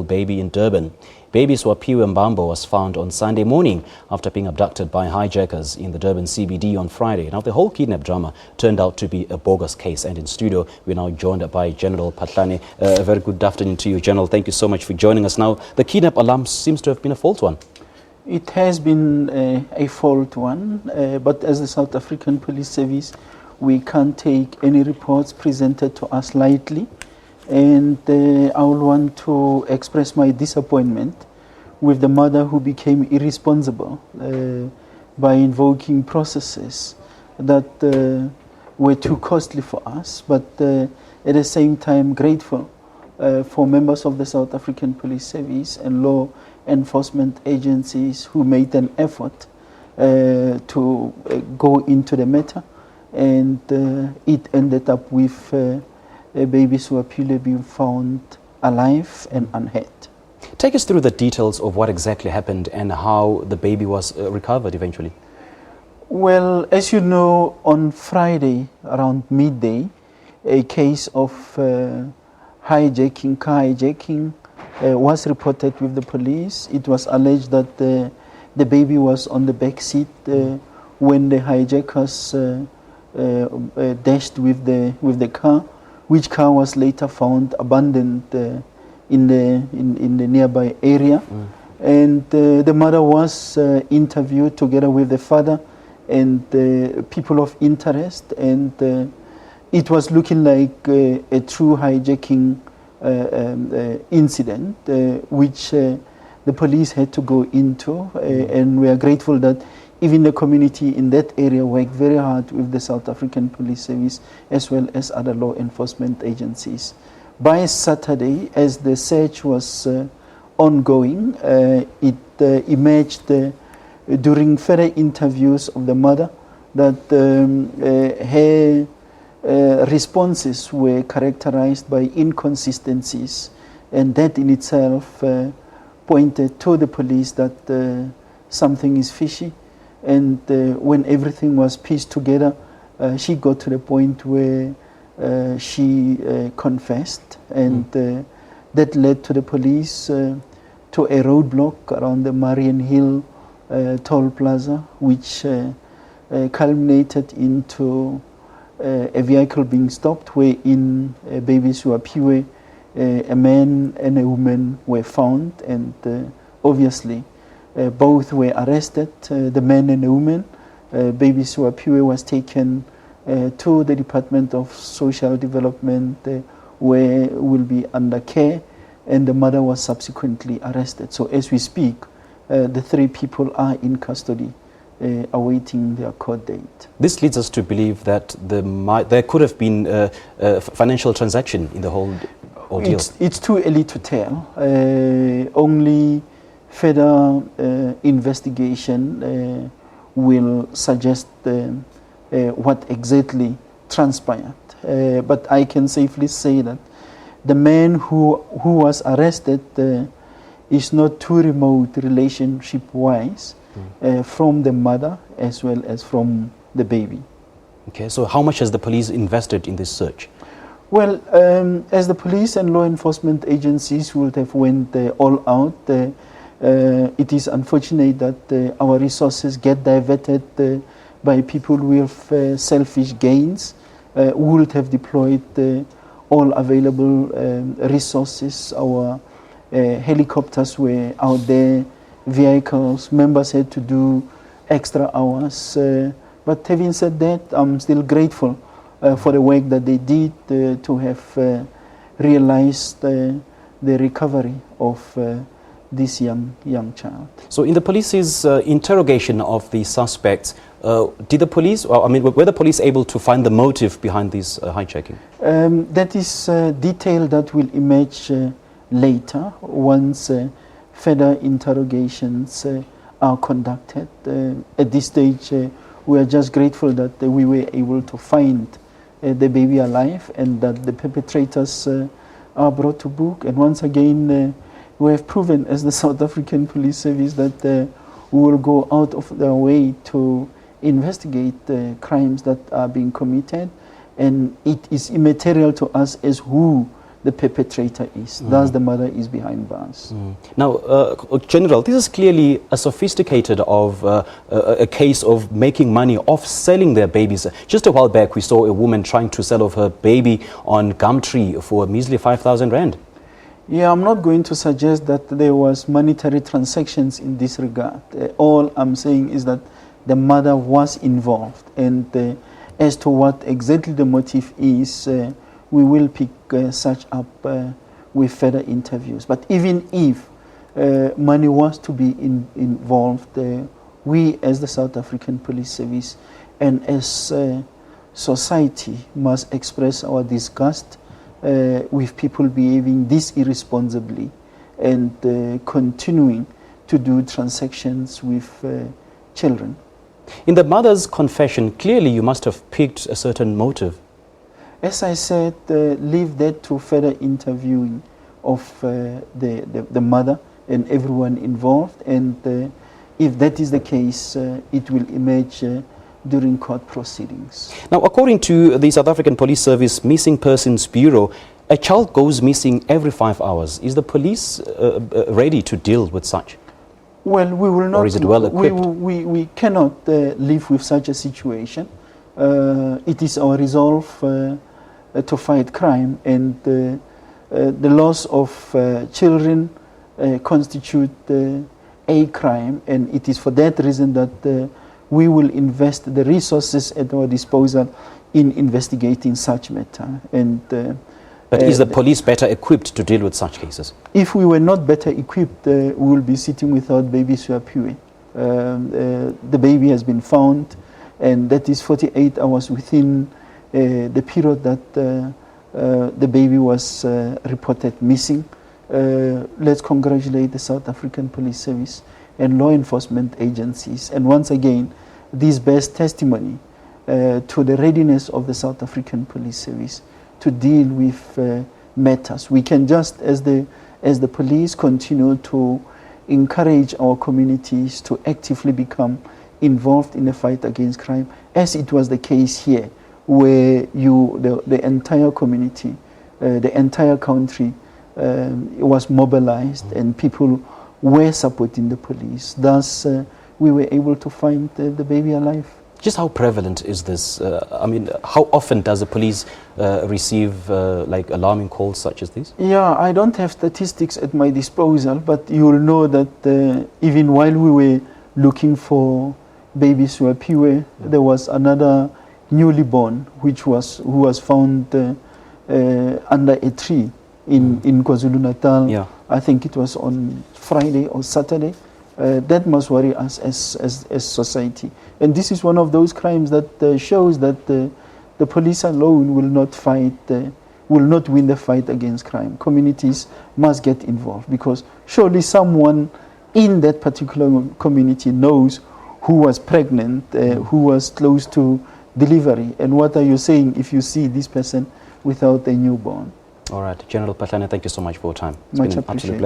Baby in Durban. Baby Siwaphiwe Mbambo was found on Sunday morning after being abducted by hijackers in the Durban CBD on Friday. Now, the whole kidnap drama turned out to be a bogus case, and in studio we're now joined by General Phahlane. A very good afternoon to you, General. Thank you so much for joining us. Now, the kidnap alarm seems to have been a false one. It has been a fault one, but as the South African Police Service, we can't take any reports presented to us lightly. And I would want to express my disappointment with the mother who became irresponsible by invoking processes that were too costly for us, but at the same time grateful for members of the South African Police Service and law enforcement agencies who made an effort to go into the matter, and it ended up with baby Siwaphiwe being found alive and unhurt. Take us through the details of what exactly happened and how the baby was recovered eventually. Well, as you know, on Friday around midday, a case of hijacking, car hijacking, was reported with the police. It was alleged that the baby was on the back seat when the hijackers dashed with the car, which car was later found abandoned in the nearby area. And the mother was interviewed together with the father and people of interest, and it was looking like a true hijacking incident, which the police had to go into, and we are grateful that even the community in that area worked very hard with the South African Police Service as well as other law enforcement agencies. By Saturday, as the search was ongoing, it emerged during further interviews of the mother that her responses were characterized by inconsistencies, and that in itself pointed to the police that something is fishy. And when everything was pieced together, she got to the point where she confessed, and that led to the police to a roadblock around the Marian Hill toll plaza, which culminated into a vehicle being stopped, wherein baby Siwaphiwe, a man and a woman, were found, and obviously both were arrested, the man and the woman. Baby Siwaphiwe was taken to the Department of Social Development, where will be under care, and the mother was subsequently arrested. So as we speak, the three people are in custody, awaiting their court date. This leads us to believe that there could have been a financial transaction in the whole ordeal. It's too early to tell. Only further investigation will suggest what exactly transpired. But I can safely say that the man who was arrested is not too remote relationship-wise from the mother as well as from the baby. Okay, so how much has the police invested in this search? Well, as the police and law enforcement agencies would have went all out, it is unfortunate that our resources get diverted by people with selfish gains. We would have deployed all available resources. Our helicopters were out there, vehicles, members had to do extra hours. But having said that, I'm still grateful for the work that they did to have realized the recovery of this young child. So in the police's interrogation of the suspects, did the police, were the police able to find the motive behind this hijacking? That is detail that will emerge later once further interrogations are conducted. At this stage, we are just grateful that we were able to find the baby alive and that the perpetrators are brought to book. And once again, we have proven as the South African Police Service that we will go out of their way to investigate crimes that are being committed, and it is immaterial to us as who the perpetrator is. Thus the mother is behind bars. Now, General, this is clearly a sophisticated a case of making money off selling their babies. Just a while back, we saw a woman trying to sell off her baby on Gumtree for a measly 5,000 rand. Yeah, I'm not going to suggest that there was monetary transactions in this regard. All I'm saying is that the mother was involved, and as to what exactly the motive is, we will pick such up with further interviews. But even if money was to be involved, we as the South African Police Service and as society must express our disgust with people behaving this irresponsibly and continuing to do transactions with children. In the mother's confession, clearly you must have picked a certain motive. As I said, leave that to further interviewing of the mother and everyone involved, and if that is the case, it will emerge during court proceedings. Now, according to the South African Police Service Missing Persons Bureau, a child goes missing every 5 hours. Is the police ready to deal with such? Well, we will not. Or is it well equipped? We cannot live with such a situation. It is our resolve to fight crime, and the loss of children constitute a crime, and it is for that reason that we will invest the resources at our disposal in investigating such matter. And but is the police better equipped to deal with such cases? If we were not better equipped, we will be sitting without baby Siwaphiwe. The baby has been found, and that is 48 hours within the period that the baby was reported missing. Let's congratulate the South African Police Service and law enforcement agencies. And once again, this bears testimony to the readiness of the South African Police Service to deal with matters. We can just, as the police, continue to encourage our communities to actively become involved in the fight against crime, as it was the case here, where the entire community, the entire country was mobilized and people were supporting the police. Thus, we were able to find the baby alive. Just how prevalent is this? I mean, how often does the police receive like alarming calls such as these? Yeah, I don't have statistics at my disposal, but you'll know that even while we were looking for baby Siwaphiwe, there was another newly born who was found under a tree in KwaZulu-Natal. Yeah. I think it was on Friday or Saturday. That must worry us as society. And this is one of those crimes that shows that the police alone will not win the fight against crime. Communities must get involved, because surely someone in that particular community knows who was pregnant, who was close to delivery. And what are you saying if you see this person without a newborn? All right. General Phahlane, thank you so much for your time. Much appreciated.